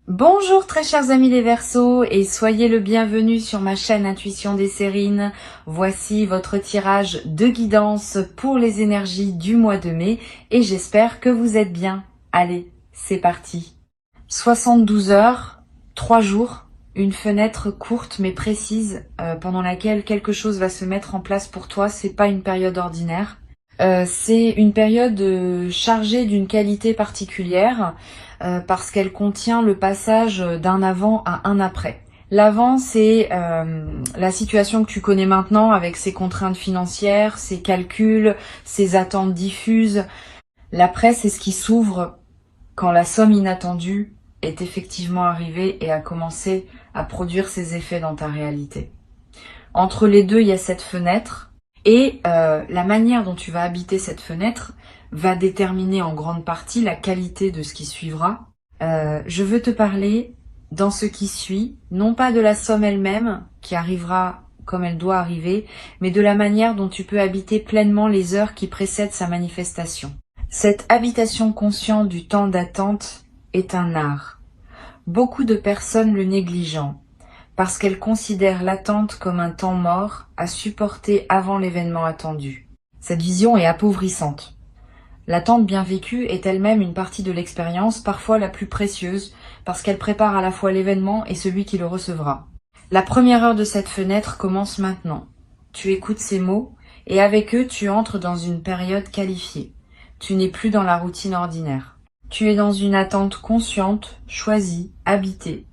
Bonjour très chers amis les Verseaux et soyez le bienvenu sur ma chaîne Intuition des Sérines. Voici votre tirage de guidance pour les énergies du mois de mai et j'espère que vous êtes bien. Allez, c'est parti. 72 heures, 3 jours, une fenêtre courte mais précise pendant laquelle quelque chose va se mettre en place pour toi. C'est pas une période ordinaire. C'est une période chargée d'une qualité particulière parce qu'elle contient le passage d'un avant à un après. L'avant, c'est la situation que tu connais maintenant avec ses contraintes financières, ses calculs, ses attentes diffuses. L'après, c'est ce qui s'ouvre quand la somme inattendue est effectivement arrivée et a commencé à produire ses effets dans ta réalité. Entre les deux, il y a cette fenêtre. Et la manière dont tu vas habiter cette fenêtre va déterminer en grande partie la qualité de ce qui suivra. Je veux te parler dans ce qui suit, non pas de la somme elle-même, qui arrivera comme elle doit arriver, mais de la manière dont tu peux habiter pleinement les heures qui précèdent sa manifestation. Cette habitation consciente du temps d'attente est un art. Beaucoup de personnes le négligeant, parce qu'elle considère l'attente comme un temps mort à supporter avant l'événement attendu. Cette vision est appauvrissante. L'attente bien vécue est elle-même une partie de l'expérience, parfois la plus précieuse, parce qu'elle prépare à la fois l'événement et celui qui le recevra. La première heure de cette fenêtre commence maintenant. Tu écoutes ces mots, et avec eux tu entres dans une période qualifiée. Tu n'es plus dans la routine ordinaire. Tu es dans une attente consciente, choisie, habitée.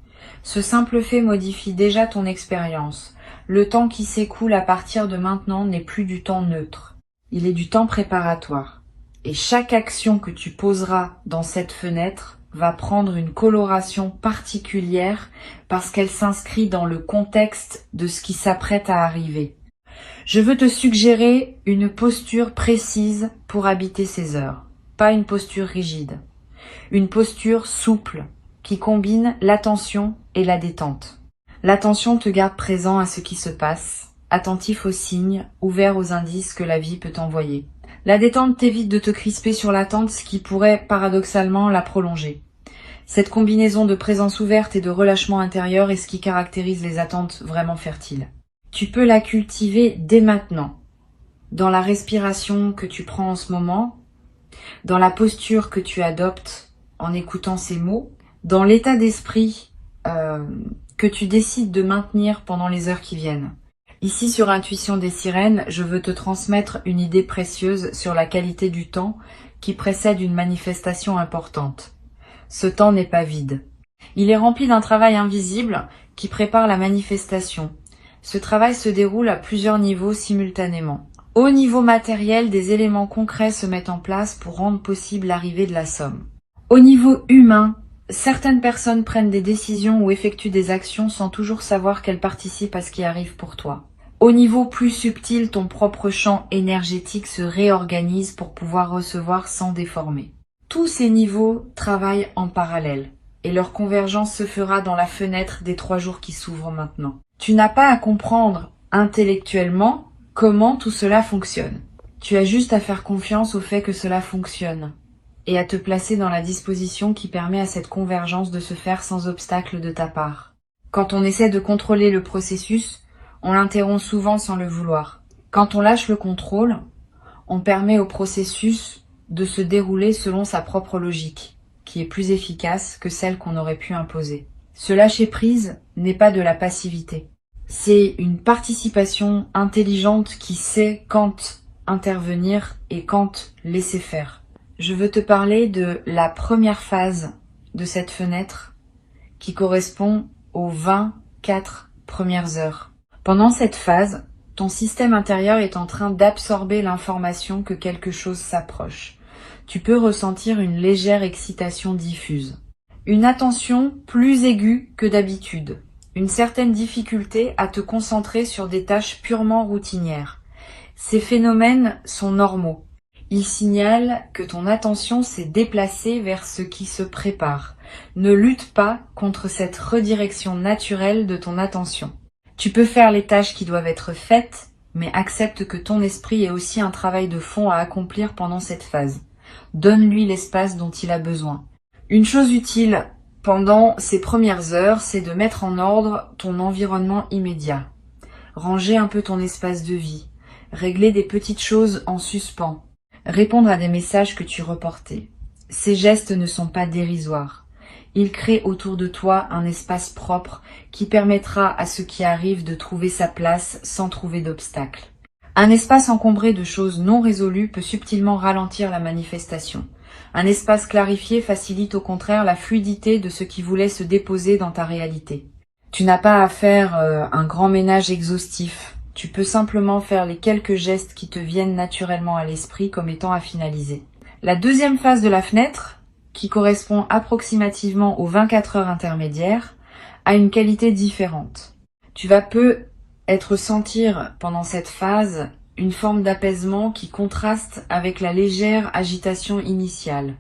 Ce simple fait modifie déjà ton expérience. Le temps qui s'écoule à partir de maintenant n'est plus du temps neutre. Il est du temps préparatoire. Et chaque action que tu poseras dans cette fenêtre va prendre une coloration particulière parce qu'elle s'inscrit dans le contexte de ce qui s'apprête à arriver. Je veux te suggérer une posture précise pour habiter ces heures, pas une posture rigide. Une posture souple, qui combine l'attention et la détente. L'attention te garde présent à ce qui se passe, attentif aux signes, ouvert aux indices que la vie peut t'envoyer. La détente t'évite de te crisper sur l'attente, ce qui pourrait paradoxalement la prolonger. Cette combinaison de présence ouverte et de relâchement intérieur est ce qui caractérise les attentes vraiment fertiles. Tu peux la cultiver dès maintenant, dans la respiration que tu prends en ce moment, dans la posture que tu adoptes en écoutant ces mots, dans l'état d'esprit que tu décides de maintenir pendant les heures qui viennent. Ici sur Intuition des Sirènes, je veux te transmettre une idée précieuse sur la qualité du temps qui précède une manifestation importante. Ce temps n'est pas vide. Il est rempli d'un travail invisible qui prépare la manifestation. Ce travail se déroule à plusieurs niveaux simultanément. Au niveau matériel, des éléments concrets se mettent en place pour rendre possible l'arrivée de la somme. Au niveau humain, certaines personnes prennent des décisions ou effectuent des actions sans toujours savoir qu'elles participent à ce qui arrive pour toi. Au niveau plus subtil, ton propre champ énergétique se réorganise pour pouvoir recevoir sans déformer. Tous ces niveaux travaillent en parallèle et leur convergence se fera dans la fenêtre des 3 jours qui s'ouvrent maintenant. Tu n'as pas à comprendre intellectuellement comment tout cela fonctionne. Tu as juste à faire confiance au fait que cela fonctionne et à te placer dans la disposition qui permet à cette convergence de se faire sans obstacle de ta part. Quand on essaie de contrôler le processus, on l'interrompt souvent sans le vouloir. Quand on lâche le contrôle, on permet au processus de se dérouler selon sa propre logique, qui est plus efficace que celle qu'on aurait pu imposer. Ce lâcher-prise n'est pas de la passivité. C'est une participation intelligente qui sait quand intervenir et quand laisser faire. Je veux te parler de la première phase de cette fenêtre qui correspond aux 24 premières heures. Pendant cette phase, ton système intérieur est en train d'absorber l'information que quelque chose s'approche. Tu peux ressentir une légère excitation diffuse, une attention plus aiguë que d'habitude, une certaine difficulté à te concentrer sur des tâches purement routinières. Ces phénomènes sont normaux. Ils signalent que ton attention s'est déplacée vers ce qui se prépare. Ne lutte pas contre cette redirection naturelle de ton attention. Tu peux faire les tâches qui doivent être faites, mais accepte que ton esprit ait aussi un travail de fond à accomplir pendant cette phase. Donne-lui l'espace dont il a besoin. Une chose utile Pendant ces premières heures, c'est de mettre en ordre ton environnement immédiat. Ranger un peu ton espace de vie. Régler des petites choses en suspens. Répondre à des messages que tu reportais. Ces gestes ne sont pas dérisoires. Ils créent autour de toi un espace propre qui permettra à ce qui arrive de trouver sa place sans trouver d'obstacles. Un espace encombré de choses non résolues peut subtilement ralentir la manifestation. Un espace clarifié facilite au contraire la fluidité de ce qui voulait se déposer dans ta réalité. Tu n'as pas à faire un grand ménage exhaustif. Tu peux simplement faire les quelques gestes qui te viennent naturellement à l'esprit comme étant à finaliser. La deuxième phase de la fenêtre, qui correspond approximativement aux 24 heures intermédiaires, a une qualité différente. Tu vas sentir pendant cette phase une forme d'apaisement qui contraste avec la légère agitation initiale.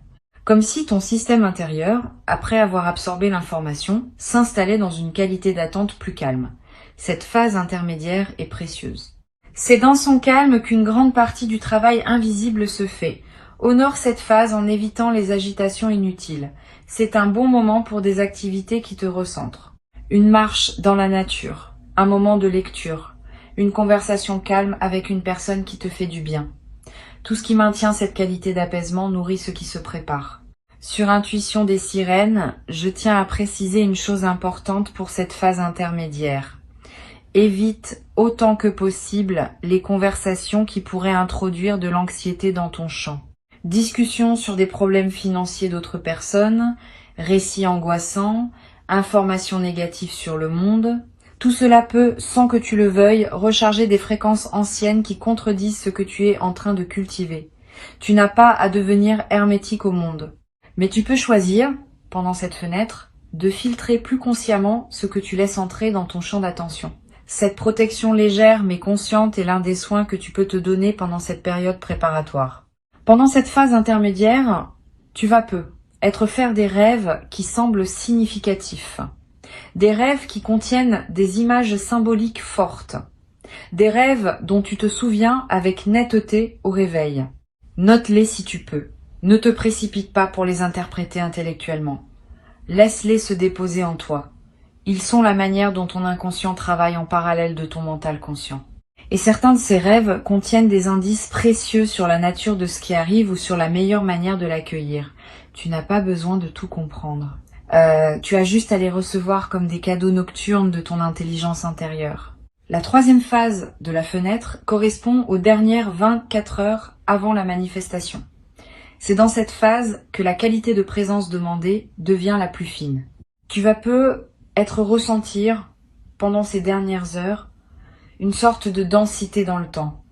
Comme si ton système intérieur, après avoir absorbé l'information, s'installait dans une qualité d'attente plus calme. Cette phase intermédiaire est précieuse. C'est dans son calme qu'une grande partie du travail invisible se fait. Honore cette phase en évitant les agitations inutiles. C'est un bon moment pour des activités qui te recentrent. Une marche dans la nature, un moment de lecture, une conversation calme avec une personne qui te fait du bien. Tout ce qui maintient cette qualité d'apaisement nourrit ce qui se prépare. Sur Intuition des sirènes, je tiens à préciser une chose importante pour cette phase intermédiaire. Évite autant que possible les conversations qui pourraient introduire de l'anxiété dans ton champ. Discussions sur des problèmes financiers d'autres personnes, récits angoissants, informations négatives sur le monde. Tout cela peut, sans que tu le veuilles, recharger des fréquences anciennes qui contredisent ce que tu es en train de cultiver. Tu n'as pas à devenir hermétique au monde. Mais tu peux choisir, pendant cette fenêtre, de filtrer plus consciemment ce que tu laisses entrer dans ton champ d'attention. Cette protection légère mais consciente est l'un des soins que tu peux te donner pendant cette période préparatoire. Pendant cette phase intermédiaire, tu vas faire des rêves qui semblent significatifs. Des rêves qui contiennent des images symboliques fortes. Des rêves dont tu te souviens avec netteté au réveil. Note-les si tu peux. Ne te précipite pas pour les interpréter intellectuellement. Laisse-les se déposer en toi. Ils sont la manière dont ton inconscient travaille en parallèle de ton mental conscient. Et certains de ces rêves contiennent des indices précieux sur la nature de ce qui arrive ou sur la meilleure manière de l'accueillir. Tu n'as pas besoin de tout comprendre. Tu as juste à les recevoir comme des cadeaux nocturnes de ton intelligence intérieure. La troisième phase de la fenêtre correspond aux dernières 24 heures avant la manifestation. C'est dans cette phase que la qualité de présence demandée devient la plus fine. Tu vas ressentir, pendant ces dernières heures, une sorte de densité dans le temps.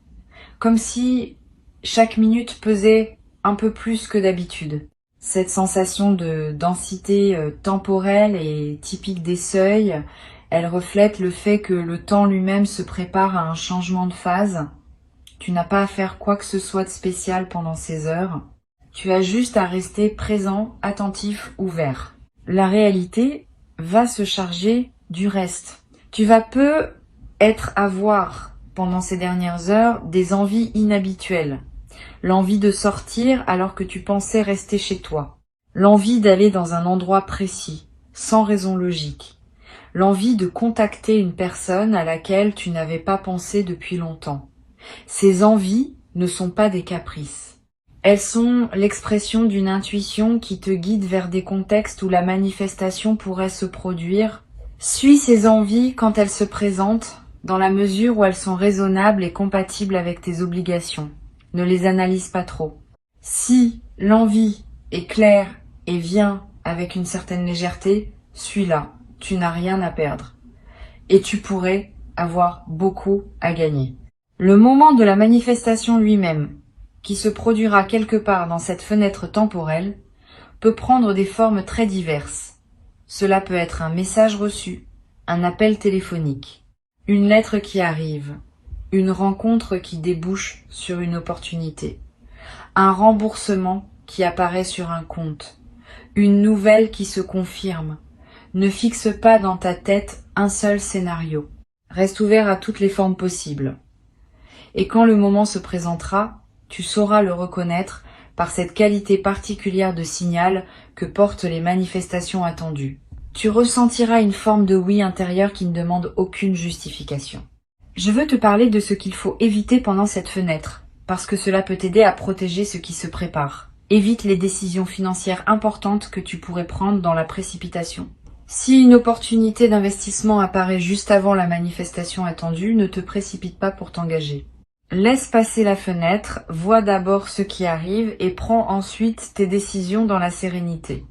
Comme si chaque minute pesait un peu plus que d'habitude. Cette sensation de densité temporelle est typique des seuils. Elle reflète le fait que le temps lui-même se prépare à un changement de phase. Tu n'as pas à faire quoi que ce soit de spécial pendant ces heures. Tu as juste à rester présent, attentif, ouvert. La réalité va se charger du reste. Tu vas avoir pendant ces dernières heures des envies inhabituelles. L'envie de sortir alors que tu pensais rester chez toi. L'envie d'aller dans un endroit précis, sans raison logique. L'envie de contacter une personne à laquelle tu n'avais pas pensé depuis longtemps. Ces envies ne sont pas des caprices. Elles sont l'expression d'une intuition qui te guide vers des contextes où la manifestation pourrait se produire. Suis ces envies quand elles se présentent, dans la mesure où elles sont raisonnables et compatibles avec tes obligations. Ne les analyse pas trop. Si l'envie est claire et vient avec une certaine légèreté, suis-la. Tu n'as rien à perdre. Et tu pourrais avoir beaucoup à gagner. Le moment de la manifestation lui-même, qui se produira quelque part dans cette fenêtre temporelle, peut prendre des formes très diverses. Cela peut être un message reçu, un appel téléphonique, une lettre qui arrive, une rencontre qui débouche sur une opportunité, un remboursement qui apparaît sur un compte, une nouvelle qui se confirme. Ne fixe pas dans ta tête un seul scénario. Reste ouvert à toutes les formes possibles. Et quand le moment se présentera, tu sauras le reconnaître par cette qualité particulière de signal que portent les manifestations attendues. Tu ressentiras une forme de oui intérieur qui ne demande aucune justification. Je veux te parler de ce qu'il faut éviter pendant cette fenêtre, parce que cela peut t'aider à protéger ce qui se prépare. Évite les décisions financières importantes que tu pourrais prendre dans la précipitation. Si une opportunité d'investissement apparaît juste avant la manifestation attendue, ne te précipite pas pour t'engager. Laisse passer la fenêtre, vois d'abord ce qui arrive et prends ensuite tes décisions dans la sérénité.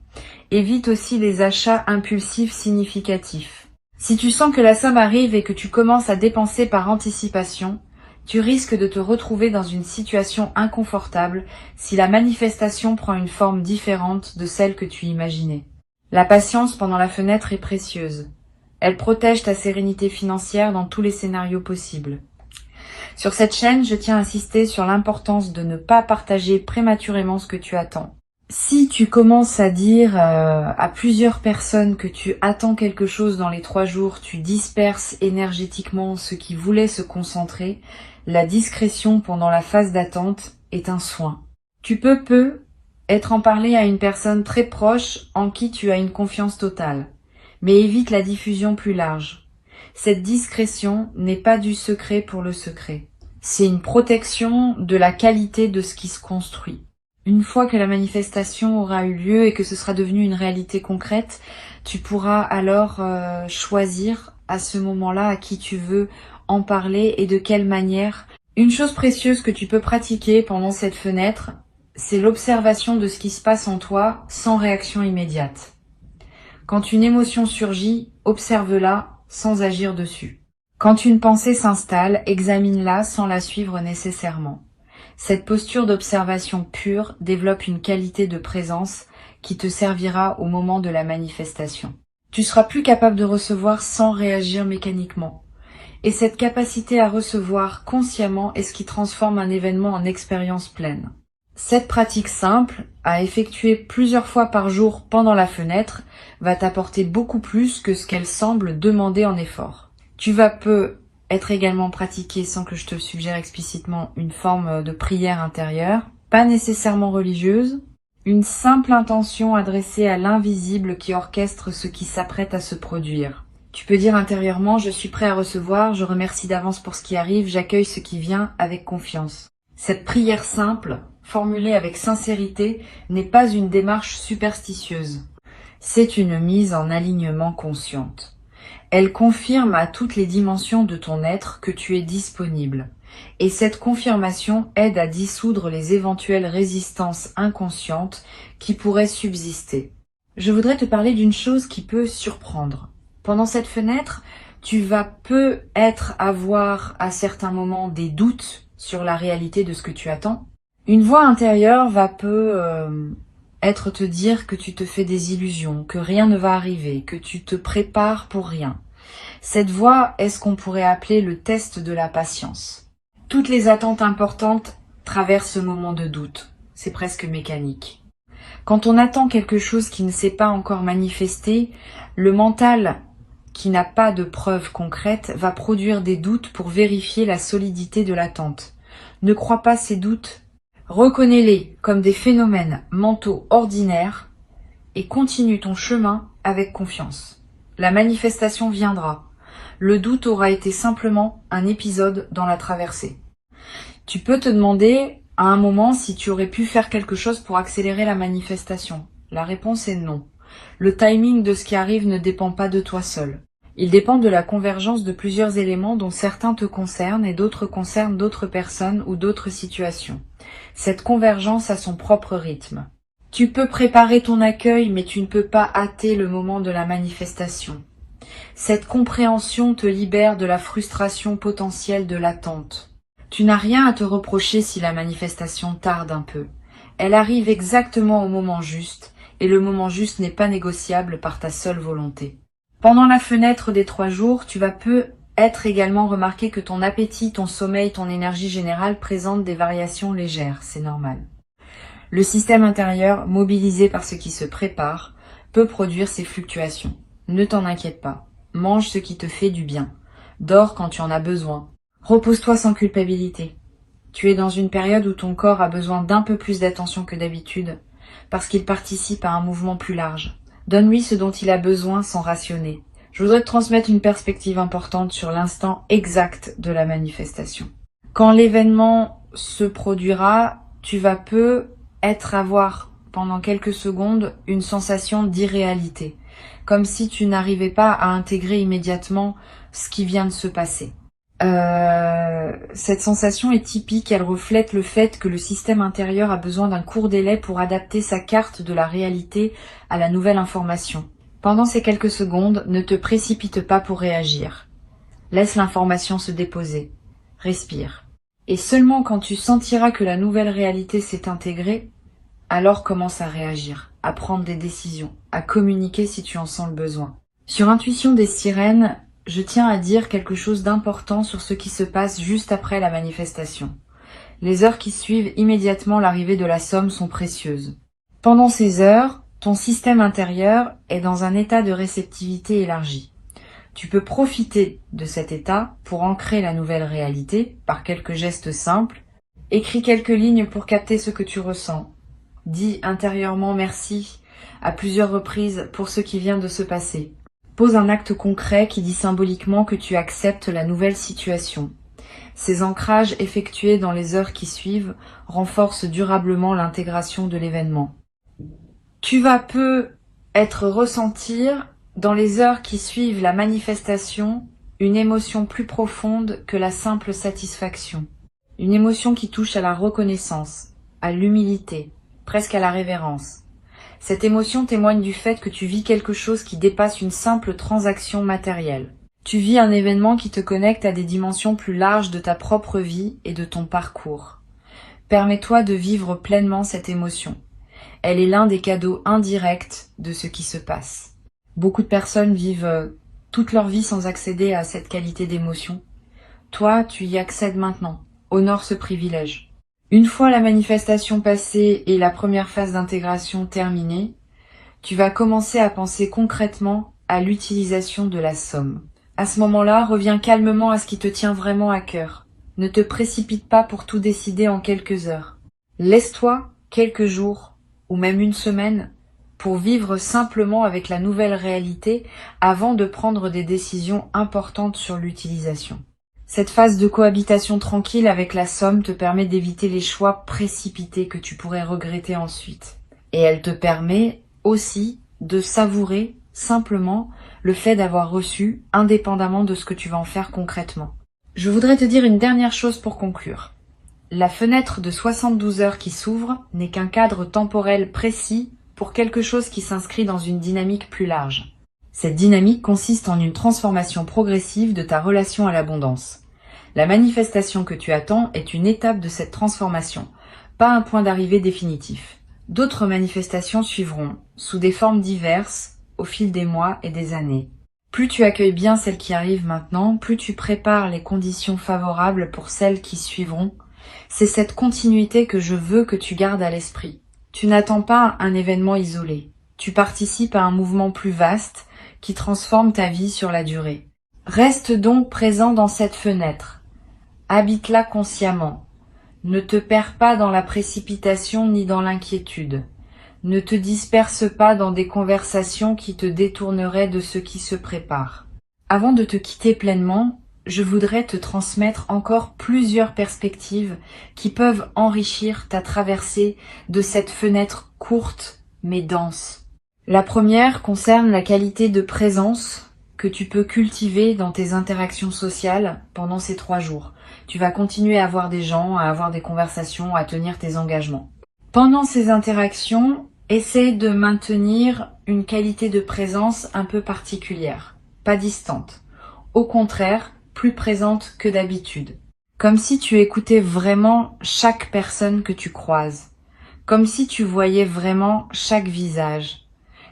Évite aussi les achats impulsifs significatifs. Si tu sens que la somme arrive et que tu commences à dépenser par anticipation, tu risques de te retrouver dans une situation inconfortable si la manifestation prend une forme différente de celle que tu imaginais. La patience pendant la fenêtre est précieuse. Elle protège ta sérénité financière dans tous les scénarios possibles. Sur cette chaîne, je tiens à insister sur l'importance de ne pas partager prématurément ce que tu attends. Si tu commences à dire à plusieurs personnes que tu attends quelque chose dans les 3 jours, tu disperses énergétiquement ceux qui voulaient se concentrer, la discrétion pendant la phase d'attente est un soin. Tu peux être en parler à une personne très proche en qui tu as une confiance totale, mais évite la diffusion plus large. Cette discrétion n'est pas du secret pour le secret. C'est une protection de la qualité de ce qui se construit. Une fois que la manifestation aura eu lieu et que ce sera devenu une réalité concrète, tu pourras alors choisir à ce moment-là à qui tu veux en parler et de quelle manière. Une chose précieuse que tu peux pratiquer pendant cette fenêtre, c'est l'observation de ce qui se passe en toi sans réaction immédiate. Quand une émotion surgit, observe-la sans agir dessus. Quand une pensée s'installe, examine-la sans la suivre nécessairement. Cette posture d'observation pure développe une qualité de présence qui te servira au moment de la manifestation. Tu seras plus capable de recevoir sans réagir mécaniquement. Et cette capacité à recevoir consciemment est ce qui transforme un événement en expérience pleine. Cette pratique simple, à effectuer plusieurs fois par jour pendant la fenêtre, va t'apporter beaucoup plus que ce qu'elle semble demander en effort. Tu vas être également pratiqué sans que je te suggère explicitement une forme de prière intérieure, pas nécessairement religieuse, une simple intention adressée à l'invisible qui orchestre ce qui s'apprête à se produire. Tu peux dire intérieurement « Je suis prêt à recevoir, je remercie d'avance pour ce qui arrive, j'accueille ce qui vient avec confiance ». Cette prière simple, formulée avec sincérité, n'est pas une démarche superstitieuse. C'est une mise en alignement consciente. Elle confirme à toutes les dimensions de ton être que tu es disponible. Et cette confirmation aide à dissoudre les éventuelles résistances inconscientes qui pourraient subsister. Je voudrais te parler d'une chose qui peut surprendre. Pendant cette fenêtre, tu vas peut-être avoir à certains moments des doutes sur la réalité de ce que tu attends. Une voix intérieure va être te dire que tu te fais des illusions, que rien ne va arriver, que tu te prépares pour rien. Cette voix est ce qu'on pourrait appeler le test de la patience. Toutes les attentes importantes traversent ce moment de doute. C'est presque mécanique. Quand on attend quelque chose qui ne s'est pas encore manifesté, le mental, qui n'a pas de preuves concrètes, va produire des doutes pour vérifier la solidité de l'attente. Ne crois pas ces doutes. Reconnais-les comme des phénomènes mentaux ordinaires et continue ton chemin avec confiance. La manifestation viendra. Le doute aura été simplement un épisode dans la traversée. Tu peux te demander à un moment si tu aurais pu faire quelque chose pour accélérer la manifestation. La réponse est non. Le timing de ce qui arrive ne dépend pas de toi seul. Il dépend de la convergence de plusieurs éléments dont certains te concernent et d'autres concernent d'autres personnes ou d'autres situations. Cette convergence a son propre rythme. Tu peux préparer ton accueil, mais tu ne peux pas hâter le moment de la manifestation. Cette compréhension te libère de la frustration potentielle de l'attente. Tu n'as rien à te reprocher si la manifestation tarde un peu. Elle arrive exactement au moment juste, et le moment juste n'est pas négociable par ta seule volonté. Pendant la fenêtre des 3 jours, tu vas peut-être également remarquer que ton appétit, ton sommeil, ton énergie générale présentent des variations légères, c'est normal. Le système intérieur, mobilisé par ce qui se prépare, peut produire ces fluctuations. Ne t'en inquiète pas. Mange ce qui te fait du bien. Dors quand tu en as besoin. Repose-toi sans culpabilité. Tu es dans une période où ton corps a besoin d'un peu plus d'attention que d'habitude, parce qu'il participe à un mouvement plus large. Donne-lui ce dont il a besoin sans rationner. Je voudrais te transmettre une perspective importante sur l'instant exact de la manifestation. Quand l'événement se produira, tu vas avoir pendant quelques secondes une sensation d'irréalité, comme si tu n'arrivais pas à intégrer immédiatement ce qui vient de se passer. Cette sensation est typique, elle reflète le fait que le système intérieur a besoin d'un court délai pour adapter sa carte de la réalité à la nouvelle information. Pendant ces quelques secondes, ne te précipite pas pour réagir. Laisse l'information se déposer. Respire. Et seulement quand tu sentiras que la nouvelle réalité s'est intégrée, alors commence à réagir, à prendre des décisions, à communiquer si tu en sens le besoin. Sur Intuition des sirènes, je tiens à dire quelque chose d'important sur ce qui se passe juste après la manifestation. Les heures qui suivent immédiatement l'arrivée de la somme sont précieuses. Pendant ces heures, ton système intérieur est dans un état de réceptivité élargi. Tu peux profiter de cet état pour ancrer la nouvelle réalité par quelques gestes simples. Écris quelques lignes pour capter ce que tu ressens. Dis intérieurement merci à plusieurs reprises pour ce qui vient de se passer. Pose un acte concret qui dit symboliquement que tu acceptes la nouvelle situation. Ces ancrages effectués dans les heures qui suivent renforcent durablement l'intégration de l'événement. Tu vas ressentir dans les heures qui suivent la manifestation une émotion plus profonde que la simple satisfaction. Une émotion qui touche à la reconnaissance, à l'humilité, presque à la révérence. Cette émotion témoigne du fait que tu vis quelque chose qui dépasse une simple transaction matérielle. Tu vis un événement qui te connecte à des dimensions plus larges de ta propre vie et de ton parcours. Permets-toi de vivre pleinement cette émotion. Elle est l'un des cadeaux indirects de ce qui se passe. Beaucoup de personnes vivent toute leur vie sans accéder à cette qualité d'émotion. Toi, tu y accèdes maintenant. Honore ce privilège. Une fois la manifestation passée et la première phase d'intégration terminée, tu vas commencer à penser concrètement à l'utilisation de la somme. À ce moment-là, reviens calmement à ce qui te tient vraiment à cœur. Ne te précipite pas pour tout décider en quelques heures. Laisse-toi quelques jours ou même une semaine pour vivre simplement avec la nouvelle réalité avant de prendre des décisions importantes sur l'utilisation. Cette phase de cohabitation tranquille avec la somme te permet d'éviter les choix précipités que tu pourrais regretter ensuite. Et elle te permet aussi de savourer simplement le fait d'avoir reçu, indépendamment de ce que tu vas en faire concrètement. Je voudrais te dire une dernière chose pour conclure. La fenêtre de 72 heures qui s'ouvre n'est qu'un cadre temporel précis pour quelque chose qui s'inscrit dans une dynamique plus large. Cette dynamique consiste en une transformation progressive de ta relation à l'abondance. La manifestation que tu attends est une étape de cette transformation, pas un point d'arrivée définitif. D'autres manifestations suivront, sous des formes diverses, au fil des mois et des années. Plus tu accueilles bien celles qui arrivent maintenant, plus tu prépares les conditions favorables pour celles qui suivront. C'est cette continuité que je veux que tu gardes à l'esprit. Tu n'attends pas un événement isolé. Tu participes à un mouvement plus vaste qui transforme ta vie sur la durée. Reste donc présent dans cette fenêtre. Habite-la consciemment. Ne te perds pas dans la précipitation ni dans l'inquiétude. Ne te disperse pas dans des conversations qui te détourneraient de ce qui se prépare. Avant de te quitter pleinement, je voudrais te transmettre encore plusieurs perspectives qui peuvent enrichir ta traversée de cette fenêtre courte mais dense. La première concerne la qualité de présence que tu peux cultiver dans tes interactions sociales pendant ces 3 jours. Tu vas continuer à voir des gens, à avoir des conversations, à tenir tes engagements. Pendant ces interactions, essaie de maintenir une qualité de présence un peu particulière, pas distante. Au contraire, plus présente que d'habitude. Comme si tu écoutais vraiment chaque personne que tu croises. Comme si tu voyais vraiment chaque visage.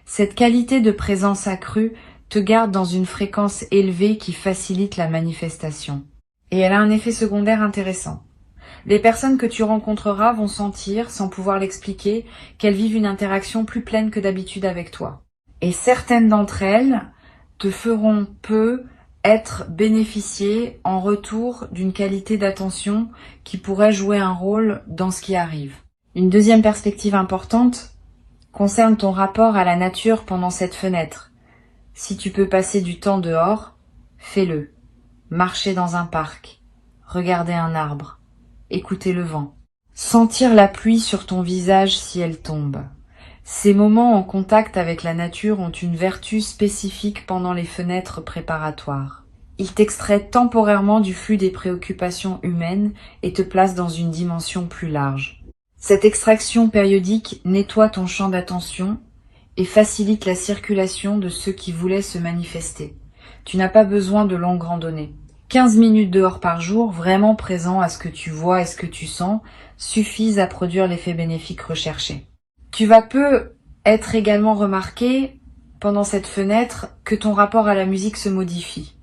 Cette qualité de présence accrue te garde dans une fréquence élevée qui facilite la manifestation. Et elle a un effet secondaire intéressant. Les personnes que tu rencontreras vont sentir, sans pouvoir l'expliquer, qu'elles vivent une interaction plus pleine que d'habitude avec toi. Et certaines d'entre elles te feront peu être bénéficié en retour d'une qualité d'attention qui pourrait jouer un rôle dans ce qui arrive. Une deuxième perspective importante concerne ton rapport à la nature pendant cette fenêtre. Si tu peux passer du temps dehors, fais-le. Marcher dans un parc, regarder un arbre, écouter le vent, sentir la pluie sur ton visage si elle tombe. Ces moments en contact avec la nature ont une vertu spécifique pendant les fenêtres préparatoires. Ils t'extraient temporairement du flux des préoccupations humaines et te placent dans une dimension plus large. Cette extraction périodique nettoie ton champ d'attention et facilite la circulation de ceux qui voulaient se manifester. Tu n'as pas besoin de longues randonnées. 15 minutes dehors par jour, vraiment présent à ce que tu vois et ce que tu sens, suffisent à produire l'effet bénéfique recherché. Tu vas peu être également remarqué, pendant cette fenêtre, que ton rapport à la musique se modifie.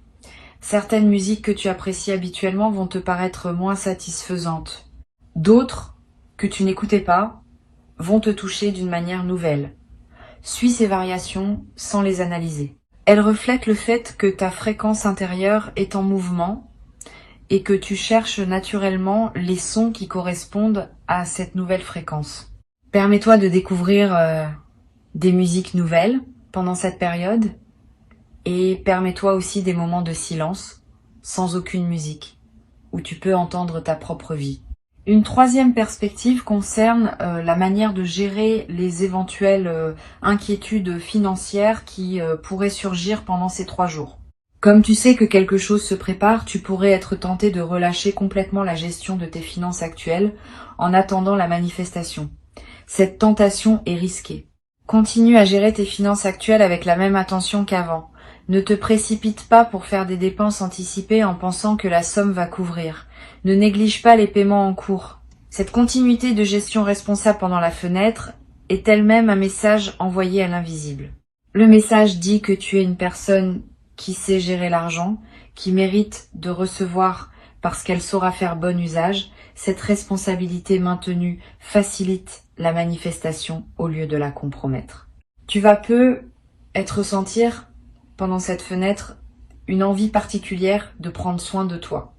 Certaines musiques que tu apprécies habituellement vont te paraître moins satisfaisantes. D'autres, que tu n'écoutais pas, vont te toucher d'une manière nouvelle. Suis ces variations sans les analyser. Elles reflètent le fait que ta fréquence intérieure est en mouvement et que tu cherches naturellement les sons qui correspondent à cette nouvelle fréquence. Permets-toi de découvrir des musiques nouvelles pendant cette période et permets-toi aussi des moments de silence sans aucune musique où tu peux entendre ta propre vie. Une troisième perspective concerne la manière de gérer les éventuelles inquiétudes financières qui pourraient surgir pendant ces 3 jours. Comme tu sais que quelque chose se prépare, tu pourrais être tenté de relâcher complètement la gestion de tes finances actuelles en attendant la manifestation. Cette tentation est risquée. Continue à gérer tes finances actuelles avec la même attention qu'avant. Ne te précipite pas pour faire des dépenses anticipées en pensant que la somme va couvrir. Ne néglige pas les paiements en cours. Cette continuité de gestion responsable pendant la fenêtre est elle-même un message envoyé à l'invisible. Le message dit que tu es une personne qui sait gérer l'argent, qui mérite de recevoir parce qu'elle saura faire bon usage. Cette responsabilité maintenue facilite la manifestation au lieu de la compromettre. Tu vas peu ressentir pendant cette fenêtre une envie particulière de prendre soin de toi,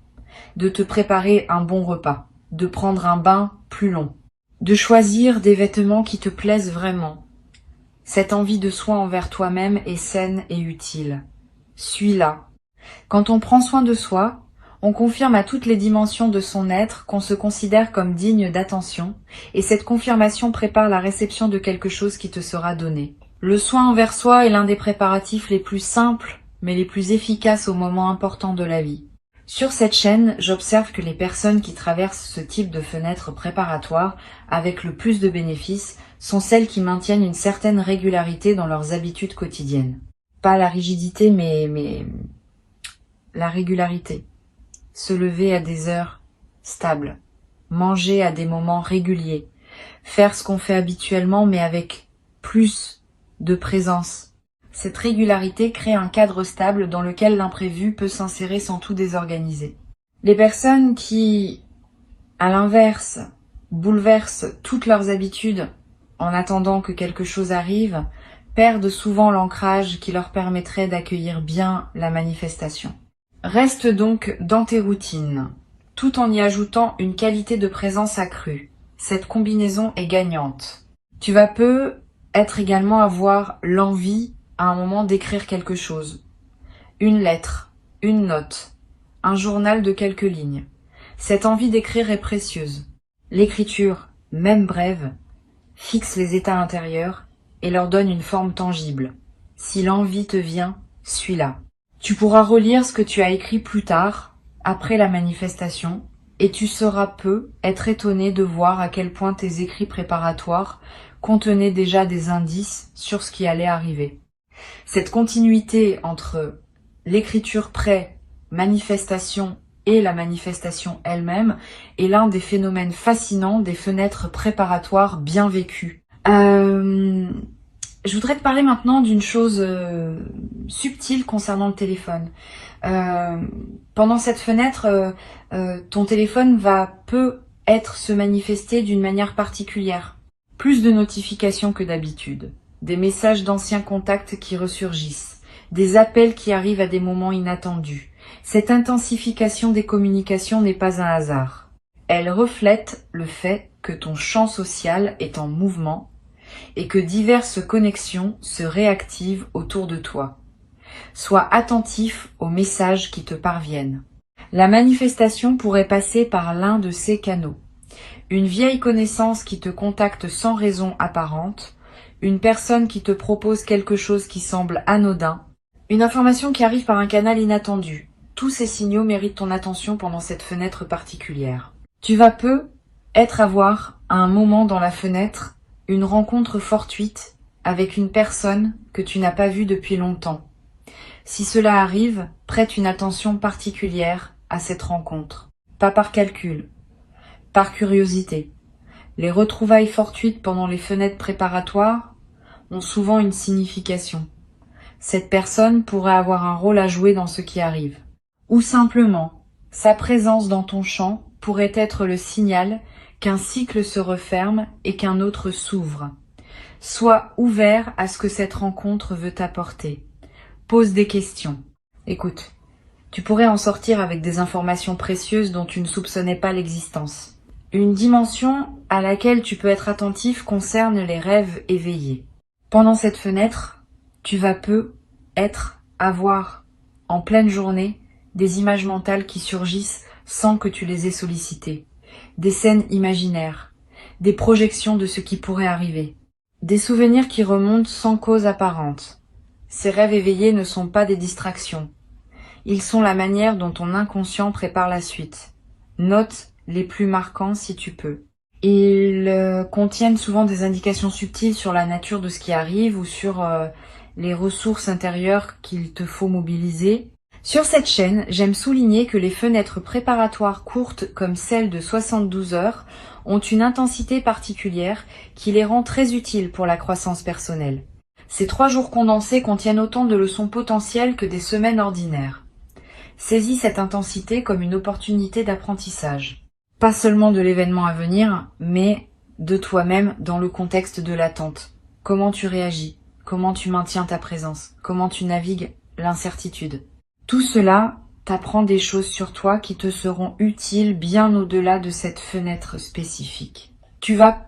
de te préparer un bon repas, de prendre un bain plus long, de choisir des vêtements qui te plaisent vraiment. Cette envie de soin envers toi-même est saine et utile. Suis-la. Quand on prend soin de soi, on confirme à toutes les dimensions de son être qu'on se considère comme digne d'attention, et cette confirmation prépare la réception de quelque chose qui te sera donné. Le soin envers soi est l'un des préparatifs les plus simples, mais les plus efficaces aux moments importants de la vie. Sur cette chaîne, j'observe que les personnes qui traversent ce type de fenêtre préparatoire avec le plus de bénéfices sont celles qui maintiennent une certaine régularité dans leurs habitudes quotidiennes. Pas la rigidité, mais la régularité. Se lever à des heures stables, manger à des moments réguliers, faire ce qu'on fait habituellement mais avec plus de présence. Cette régularité crée un cadre stable dans lequel l'imprévu peut s'insérer sans tout désorganiser. Les personnes qui, à l'inverse, bouleversent toutes leurs habitudes en attendant que quelque chose arrive, perdent souvent l'ancrage qui leur permettrait d'accueillir bien la manifestation. Reste donc dans tes routines, tout en y ajoutant une qualité de présence accrue. Cette combinaison est gagnante. Tu vas peu être également avoir l'envie à un moment d'écrire quelque chose. Une lettre, une note, un journal de quelques lignes. Cette envie d'écrire est précieuse. L'écriture, même brève, fixe les états intérieurs et leur donne une forme tangible. Si l'envie te vient, suis-la. Tu pourras relire ce que tu as écrit plus tard, après la manifestation, et tu sauras peu être étonné de voir à quel point tes écrits préparatoires contenaient déjà des indices sur ce qui allait arriver. Cette continuité entre l'écriture pré-manifestation et la manifestation elle-même est l'un des phénomènes fascinants des fenêtres préparatoires bien vécues. Je voudrais te parler maintenant d'une chose subtile concernant le téléphone. Pendant cette fenêtre, ton téléphone va peu se manifester d'une manière particulière. Plus de notifications que d'habitude, des messages d'anciens contacts qui ressurgissent, des appels qui arrivent à des moments inattendus. Cette intensification des communications n'est pas un hasard. Elle reflète le fait que ton champ social est en mouvement et que diverses connexions se réactivent autour de toi. Sois attentif aux messages qui te parviennent. La manifestation pourrait passer par l'un de ces canaux. Une vieille connaissance qui te contacte sans raison apparente, une personne qui te propose quelque chose qui semble anodin, une information qui arrive par un canal inattendu. Tous ces signaux méritent ton attention pendant cette fenêtre particulière. Tu vas avoir à un moment dans la fenêtre une rencontre fortuite avec une personne que tu n'as pas vue depuis longtemps. Si cela arrive, prête une attention particulière à cette rencontre. Pas par calcul, par curiosité. Les retrouvailles fortuites pendant les fenêtres préparatoires ont souvent une signification. Cette personne pourrait avoir un rôle à jouer dans ce qui arrive. Ou simplement, sa présence dans ton champ pourrait être le signal qu'un cycle se referme et qu'un autre s'ouvre. Sois ouvert à ce que cette rencontre veut t'apporter. Pose des questions. Écoute, tu pourrais en sortir avec des informations précieuses dont tu ne soupçonnais pas l'existence. Une dimension à laquelle tu peux être attentif concerne les rêves éveillés. Pendant cette fenêtre, tu vas avoir, en pleine journée, des images mentales qui surgissent sans que tu les aies sollicitées. Des scènes imaginaires, des projections de ce qui pourrait arriver. Des souvenirs qui remontent sans cause apparente. Ces rêves éveillés ne sont pas des distractions. Ils sont la manière dont ton inconscient prépare la suite. Note les plus marquants si tu peux. Ils contiennent souvent des indications subtiles sur la nature de ce qui arrive ou sur les ressources intérieures qu'il te faut mobiliser. Sur cette chaîne, j'aime souligner que les fenêtres préparatoires courtes comme celle de 72 heures ont une intensité particulière qui les rend très utiles pour la croissance personnelle. Ces 3 jours condensés contiennent autant de leçons potentielles que des semaines ordinaires. Saisis cette intensité comme une opportunité d'apprentissage. Pas seulement de l'événement à venir, mais de toi-même dans le contexte de l'attente. Comment tu réagis? Comment tu maintiens ta présence? Comment tu navigues l'incertitude? Tout cela t'apprend des choses sur toi qui te seront utiles bien au-delà de cette fenêtre spécifique. Tu vas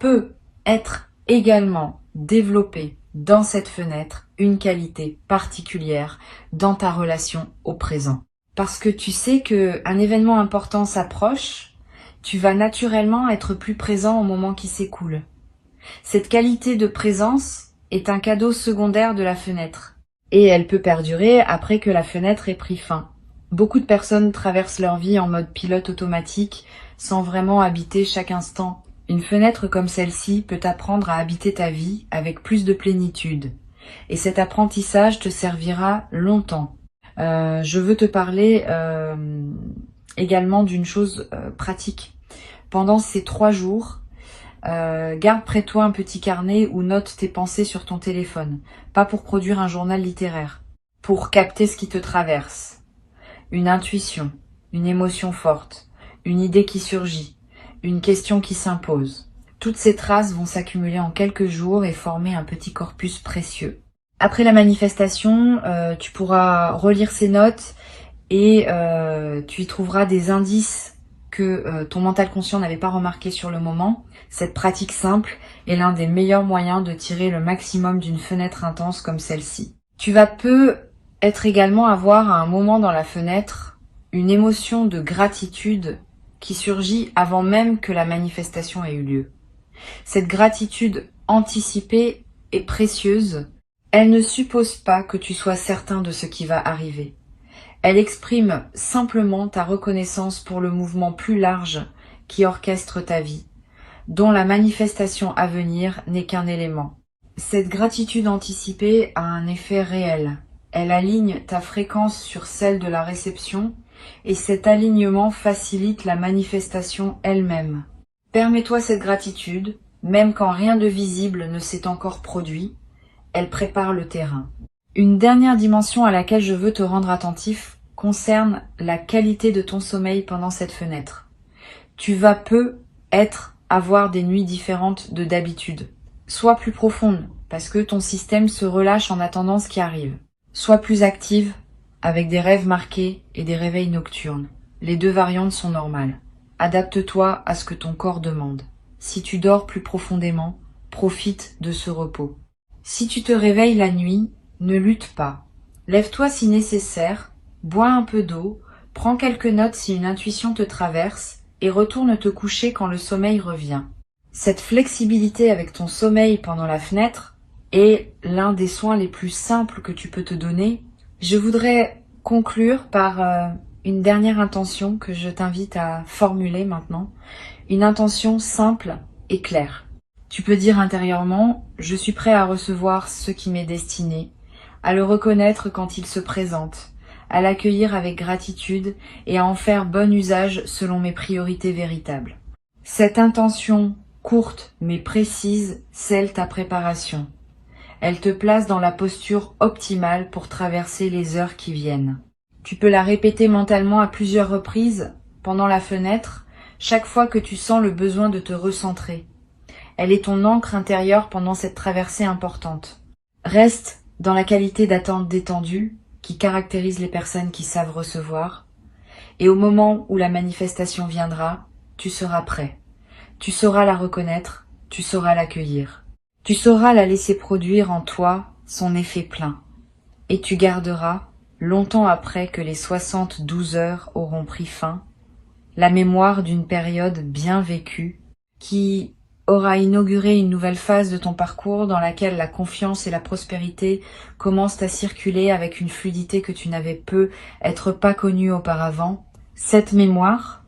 être également développé dans cette fenêtre une qualité particulière dans ta relation au présent. Parce que tu sais qu'un événement important s'approche, tu vas naturellement être plus présent au moment qui s'écoule. Cette qualité de présence est un cadeau secondaire de la fenêtre. Et elle peut perdurer après que la fenêtre ait pris fin. Beaucoup de personnes traversent leur vie en mode pilote automatique sans vraiment habiter chaque instant. Une fenêtre comme celle-ci peut t'apprendre à habiter ta vie avec plus de plénitude. Et cet apprentissage te servira longtemps. Je veux te parler également d'une chose pratique. Pendant ces 3 jours, garde près de toi un petit carnet ou note tes pensées sur ton téléphone. Pas pour produire un journal littéraire. Pour capter ce qui te traverse. Une intuition, une émotion forte, une idée qui surgit. Une question qui s'impose. Toutes ces traces vont s'accumuler en quelques jours et former un petit corpus précieux. Après la manifestation, tu pourras relire ces notes et tu y trouveras des indices que ton mental conscient n'avait pas remarqué sur le moment. Cette pratique simple est l'un des meilleurs moyens de tirer le maximum d'une fenêtre intense comme celle-ci. Tu vas être également avoir à un moment dans la fenêtre une émotion de gratitude qui surgit avant même que la manifestation ait eu lieu. Cette gratitude anticipée est précieuse. Elle ne suppose pas que tu sois certain de ce qui va arriver. Elle exprime simplement ta reconnaissance pour le mouvement plus large qui orchestre ta vie, dont la manifestation à venir n'est qu'un élément. Cette gratitude anticipée a un effet réel. Elle aligne ta fréquence sur celle de la réception et cet alignement facilite la manifestation elle-même. Permets-toi cette gratitude, même quand rien de visible ne s'est encore produit, elle prépare le terrain. Une dernière dimension à laquelle je veux te rendre attentif concerne la qualité de ton sommeil pendant cette fenêtre. Tu vas avoir des nuits différentes de d'habitude. Sois plus profonde, parce que ton système se relâche en attendant ce qui arrive. Sois plus active, avec des rêves marqués et des réveils nocturnes. Les deux variantes sont normales. Adapte-toi à ce que ton corps demande. Si tu dors plus profondément, profite de ce repos. Si tu te réveilles la nuit, ne lutte pas. Lève-toi si nécessaire, bois un peu d'eau, prends quelques notes si une intuition te traverse et retourne te coucher quand le sommeil revient. Cette flexibilité avec ton sommeil pendant la fenêtre est l'un des soins les plus simples que tu peux te donner. Je voudrais conclure par une dernière intention que je t'invite à formuler maintenant. Une intention simple et claire. Tu peux dire intérieurement « Je suis prêt à recevoir ce qui m'est destiné », à le reconnaître quand il se présente, à l'accueillir avec gratitude et à en faire bon usage selon mes priorités véritables. Cette intention courte mais précise scelle ta préparation. Elle te place dans la posture optimale pour traverser les heures qui viennent. Tu peux la répéter mentalement à plusieurs reprises pendant la fenêtre, chaque fois que tu sens le besoin de te recentrer. Elle est ton ancre intérieure pendant cette traversée importante. Reste dans la qualité d'attente détendue qui caractérise les personnes qui savent recevoir. Et au moment où la manifestation viendra, tu seras prêt. Tu sauras la reconnaître, tu sauras l'accueillir. Tu sauras la laisser produire en toi son effet plein. Et tu garderas, longtemps après que les 72 heures auront pris fin, la mémoire d'une période bien vécue qui aura inauguré une nouvelle phase de ton parcours dans laquelle la confiance et la prospérité commencent à circuler avec une fluidité que tu n'avais peut-être pas connue auparavant. Cette mémoire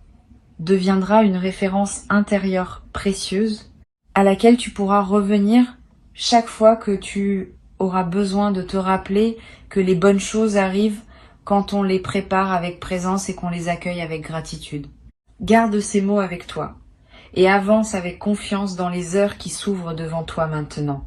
deviendra une référence intérieure précieuse à laquelle tu pourras revenir chaque fois que tu auras besoin de te rappeler que les bonnes choses arrivent quand on les prépare avec présence et qu'on les accueille avec gratitude. Garde ces mots avec toi et avance avec confiance dans les heures qui s'ouvrent devant toi maintenant.